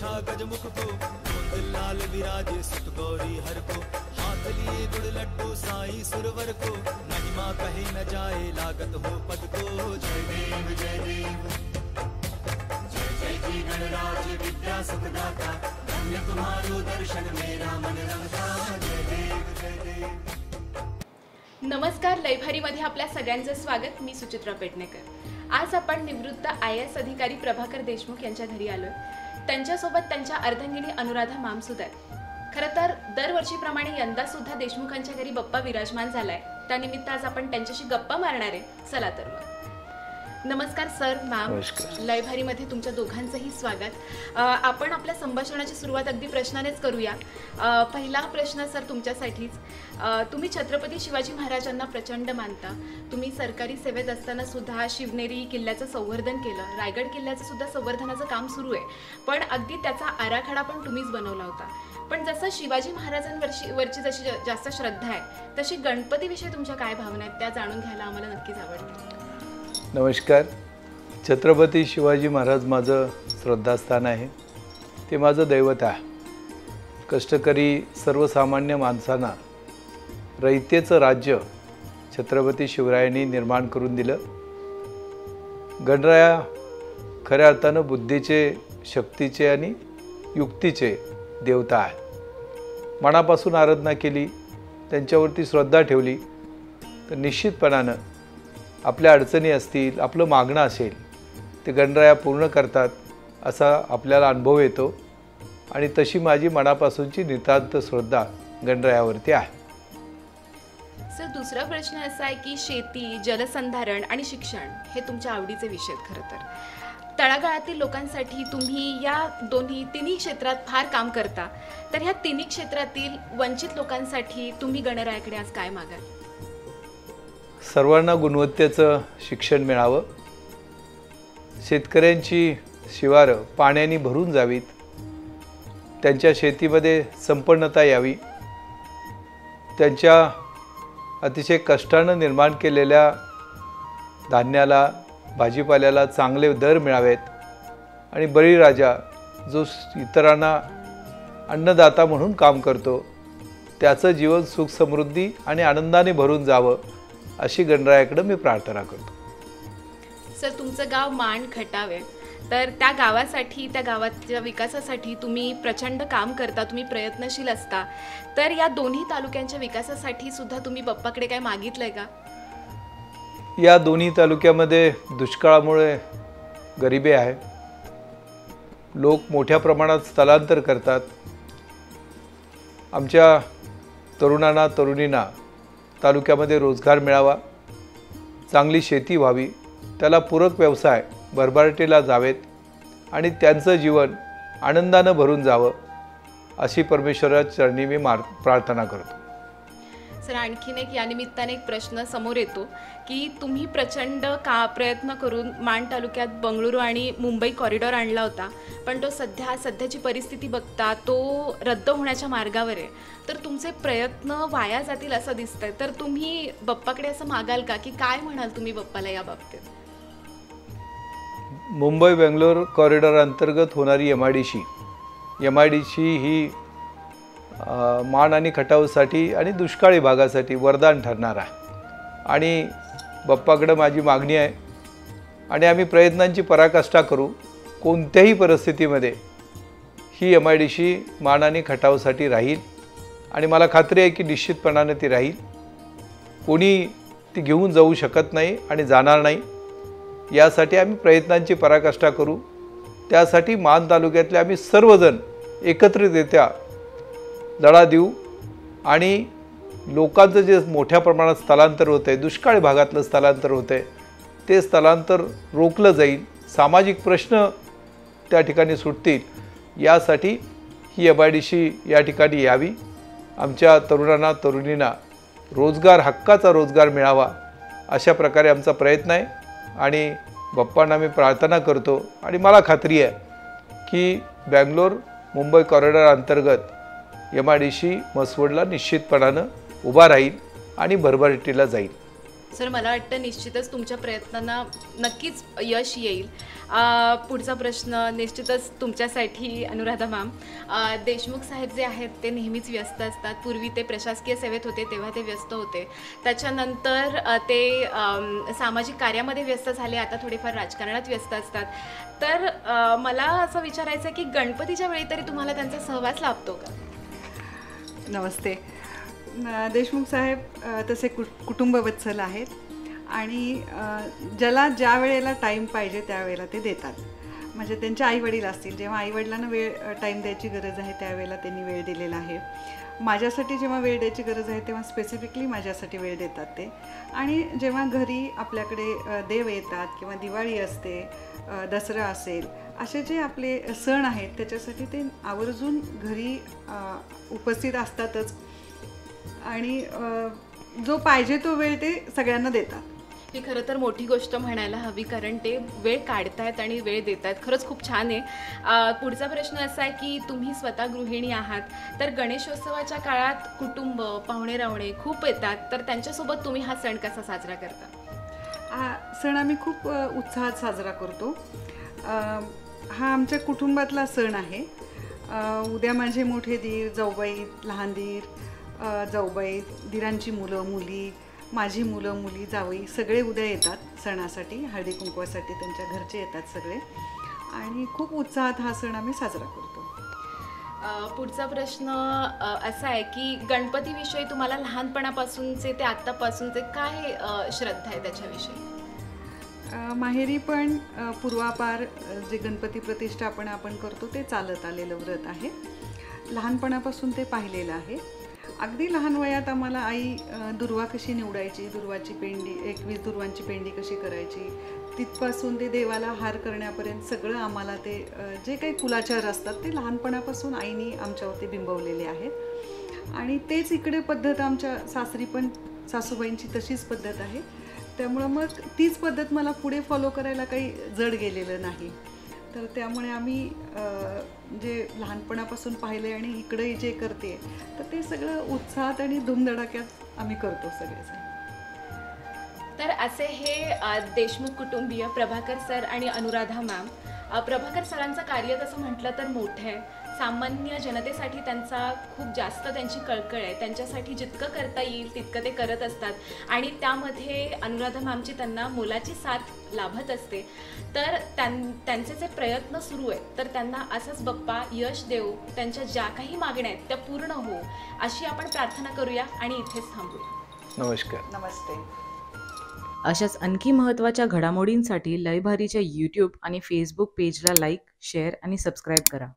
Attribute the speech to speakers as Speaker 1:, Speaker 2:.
Speaker 1: छा गजमुख को, गोंद लाल विराजे सुत गौरी हर को, हाथ लिए गुड़ लड्डू साई सुरवर को, महिमा कहे न जाए लागत हो पद को। जय देव जय देव जय जय जी गणराज विद्या सुखदाता, धन्य तुम्हारो दर्शन मेरा मन रमता। जय देव जय देव।
Speaker 2: नमस्कार, लयभारीमध्ये आपल्या सगळ्यांचं स्वागत। मी सुचित्रा पेडणेकर। आज आपण निवृत्त IAS अधिकारी प्रभाकर देशमुख यांच्या घरी आलोय। त्यांच्यासोबत त्यांच्या अर्धांगिनी अनुराधा मामसुद आहेत। खरं तर दरवर्षीप्रमाणे यंदा सुद्धा देशमुखांच्या घरी बप्पा विराजमान झालाय। त्यानिमित्त आज आपण त्यांच्याशी गप्पा मारणार आहे। चला तर मग। नमस्कार सर, मॅम, लयभारीमध्ये तुमच्या दोघांचंही स्वागत। आपण आपल्या संभाषणाची सुरुवात अगदी प्रश्नानेच करूया। पहिला प्रश्न सर तुमच्यासाठीच। तुम्ही छत्रपती शिवाजी महाराजांना प्रचंड मानता। तुम्ही सरकारी सेवेत असताना सुद्धा शिवनेरी किल्ल्याचं संवर्धन केलं, रायगड किल्ल्याचं सुद्धा संवर्धनाचं काम सुरू आहे, पण अगदी त्याचा आराखडा पण तुम्हीच बनवला होता। पण जसं शिवाजी महाराजांवरची जशी जास्त श्रद्धा आहे, तशी गणपतीविषयी तुमच्या काय भावना आहेत त्या जाणून घ्यायला आम्हाला नक्कीच आवडेल।
Speaker 3: नमस्कार। छत्रपती शिवाजी महाराज माझं श्रद्धास्थान आहे, ते माझं दैवत आहे। कष्टकरी सर्वसामान्य माणसांना रयतेचं राज्य छत्रपती शिवरायांनी निर्माण करून दिलं। गणराया खऱ्या अर्थानं बुद्धीचे, शक्तीचे आणि युक्तीचे देवता आहे। मनापासून आराधना केली, त्यांच्यावरती श्रद्धा ठेवली तर निश्चितपणानं आपल्या अडचणी असतील, आपलं मागणं असेल, ते गणराया पूर्ण करतात असा आपल्याला अनुभव येतो। आणि तशी माझी मनापासूनची नितांत श्रद्धा गणरायावरती आहे।
Speaker 2: सर, दुसरा प्रश्न असा आहे की शेती, जलसंधारण आणि शिक्षण हे तुमच्या आवडीचे विषय आहेत। खरं तर तळागाळातील लोकांसाठी तुम्ही या तिन्ही क्षेत्रात फार काम करता। तर ह्या तिन्ही क्षेत्रातील वंचित लोकांसाठी तुम्ही गणरायाकडे आज काय मागाल?
Speaker 3: सर्वांना गुणवत्तेचं शिक्षण मिळावं, शेतकऱ्यांची शिवारं पाण्याने भरून जावीत, त्यांच्या शेतीमध्ये संपन्नता यावी, त्यांच्या अतिशय कष्टानं निर्माण केलेल्या धान्याला, भाजीपाल्याला चांगले दर मिळावेत आणि बळीराजा जो इतरांना अन्नदाता म्हणून काम करतो त्याचं जीवन सुख समृद्धी आणि आनंदाने भरून जावं अशी गणरायाकडे मी प्रार्थना करतो।
Speaker 2: सर, तुमचं गाव माण खटाव आहे, तर त्या गावासाठी, त्या गावाच्या विकासासाठी तुम्ही प्रचंड काम करता, तुम्ही प्रयत्नशील असता। तर या दोन्ही तालुक्यांच्या विकासासाठी सुद्धा तुम्ही बाप्पाकडे काय मागितलंय का?
Speaker 3: या दोन्ही तालुक्यामध्ये दुष्काळामुळे गरिबी आहे, लोक मोठ्या प्रमाणात स्थलांतर करतात। आमच्या तरुणांना, तरुणींना तालुक्यामध्ये रोजगार मिळावा, चांगली शेती व्हावी, त्याला पूरक व्यवसाय भरभराटीला जावेत आणि त्यांचं जीवन आनंदानं भरून जावं अशी परमेश्वराच्या चरणी मी प्रार्थना करतो।
Speaker 2: सर, आणखीन एक या निमित्ताने एक प्रश्न समोर येतो की तुम्ही प्रचंड प्रयत्न करून माण तालुक्यात बंगळुरू आणि मुंबई कॉरिडॉर आणला होता, पण तो सध्याची परिस्थिती बघता तो रद्द होण्याच्या मार्गावर आहे। तर तुमचे प्रयत्न वाया जातील असं दिसतंय, तर तुम्ही बाप्पाकडे असं मागाल का, की काय म्हणाल तुम्ही बाप्पाला या बाबतीत?
Speaker 3: मुंबई बेंगलोर कॉरिडॉर अंतर्गत होणारी MIDC ही माण आणि खटावसाठी आणि दुष्काळी भागासाठी वरदान ठरणार आहे। आणि बाप्पाकडे माझी मागणी आहे आणि आम्ही प्रयत्नांची पराकाष्ठा करू, कोणत्याही परिस्थितीमध्ये ही MIDC माण आणि खटावसाठी राहील आणि मला खात्री आहे की निश्चितपणाने ती राहील। कोणी ती घेऊन जाऊ शकत नाही आणि जाणार नाही, यासाठी आम्ही प्रयत्नांची पराकाष्ठा करू। त्यासाठी माण तालुक्यातले आम्ही सर्वजण एकत्रितरित्या लढा देऊ आणि लोकांचं जे मोठ्या प्रमाणात स्थलांतर होतं आहे, दुष्काळी भागातलं स्थलांतर होतं आहे, ते स्थलांतर रोखलं जाईल, सामाजिक प्रश्न त्या ठिकाणी सुटतील, यासाठी ही MIDC या ठिकाणी यावी। आमच्या तरुणांना, तरुणींना रोजगार, हक्काचा रोजगार मिळावा अशा प्रकारे आमचा प्रयत्न आहे आणि बाप्पांना मी प्रार्थना करतो। आणि मला खात्री आहे की बेंगलोर मुंबई कॉरिडॉर अंतर्गत MIDC मसवडला निश्चितपणानं उभा राहील आणि भरभराटीला जाईल।
Speaker 2: सर मला वाटतं निश्चितच तुमच्या प्रयत्नांना नक्कीच यश येईल. पुढचा प्रश्न निश्चितच तुमच्यासाठी अनुराधा मॅम. देशमुख साहेब जे आहेत ते नेहमीच व्यस्त असतात. पूर्वी ते प्रशासकीय सेवेत होते तेव्हा ते व्यस्त होते, त्याच्यानंतर ते सामाजिक कार्यामध्ये व्यस्त झाले, आता थोडेफार राजकारणात व्यस्त असतात. तर मला असं विचारायचं आहे की गणपतीच्या वेळी तरी तुम्हाला त्यांचा सहवास लाभतो का?
Speaker 4: नमस्ते. देशमुख साहेब तसे कुटुंबवत्सल आहेत आणि ज्याला ज्या वेळेला टाईम पाहिजे त्यावेळेला ते देतात. म्हणजे त्यांचे आईवडील असतील, जेव्हा आईवडिलांना टाईम द्यायची गरज आहे त्यावेळेला त्यांनी वेळ दिलेला आहे. माझ्यासाठी जेव्हा वेळ द्यायची गरज आहे तेव्हा स्पेसिफिकली माझ्यासाठी वेळ देतात ते. आणि जेव्हा घरी आपल्याकडे देव येतात किंवा दिवाळी असते, दसरा असेल, असे जे आपले सण आहेत त्याच्यासाठी ते आवर्जून घरी उपस्थित असतातच आणि जो पाहिजे तो वेळ ते सगळ्यांना देतात.
Speaker 2: ही खरं तर मोठी गोष्ट म्हणायला हवी, कारण ते वेळ काढतायत आणि वेळ देत आहेत. खरंच खूप छान आहे. पुढचा प्रश्न असा आहे की तुम्ही स्वतः गृहिणी आहात, तर गणेशोत्सवाच्या काळात कुटुंब पाहुणे रावणे खूप येतात, तर त्यांच्यासोबत तुम्ही हा सण कसा साजरा करता?
Speaker 4: हा सण आम्ही खूप उत्साहात साजरा करतो. हा आमच्या कुटुंबातला सण आहे. उद्या माझे मोठे दीर, जाऊबाई, लहान दीर, जाऊबाई, दीरांची मुलं मुली, माझी मुलं मुली, जावई सगळे उद्या येतात सणासाठी, हळदी कुंकवासाठी त्यांच्या घरचे येतात सगळे आणि खूप उत्साहात हा सण आम्ही साजरा करतो.
Speaker 2: पुढचा प्रश्न असा आहे की गणपतीविषयी तुम्हाला लहानपणापासूनचे ते आत्तापासूनचे काय श्रद्धा आहे त्याच्याविषयी?
Speaker 4: माहेरी पण पूर्वापार जे गणपती प्रतिष्ठापन आपण करतो ते चालत आलेलं व्रत आहे. लहानपणापासून ते पाहिलेलं आहे. अगदी लहान वयात आम्हाला आई दुर्वा कशी निवडायची, दुर्वाची पेंडी, 21 दुर्वांची पेंडी कशी करायची, तिथपासून ते देवाला हार करण्यापर्यंत सगळं आम्हाला ते जे काही कुलाचार असतात ते लहानपणापासून आईने आमच्यावरती बिंबवलेले आहेत. आणि तेच इकडे पद्धत आमच्या सासरी पण सासूबाईंची तशीच पद्धत आहे. त्यामुळं मग तीच पद्धत मला पुढे फॉलो करायला काही जड गेलेलं नाही. तर त्यामुळे आम्ही जे लहानपणापासून पाहिलं आणि इकडे जे करते तर ते सगळं उत्साहात आणि धुमधडाक्यात आम्ही करतो सगळेजण.
Speaker 2: तर असे हे देशमुख कुटुंबीय प्रभाकर सर आणि अनुराधा मॅम. प्रभाकर सरांचं कार्य तसं म्हटलं तर मोठं आहे. सामान्य जनतेसाठी त्यांचा खूप जास्त त्यांची कळकळ आहे. त्यांच्यासाठी जितकं करता येईल तितकं ते करत असतात आणि त्यामध्ये अनुराधा मॅमची त्यांना मोलाची साथ लाभत असते. तर त्यांचे जे प्रयत्न सुरू आहेत तर त्यांना असंच बाप्पा यश देऊ, त्यांच्या ज्या काही मागण्या आहेत त्या पूर्ण हो अशी आपण प्रार्थना करूया आणि इथेच थांबूया.
Speaker 3: नमस्कार.
Speaker 4: नमस्ते.
Speaker 5: अशाच आणखी महत्त्वाच्या घडामोडींसाठी लयभारीच्या यूट्यूब आणि फेसबुक पेजला लाईक, शेअर आणि सबस्क्राईब करा.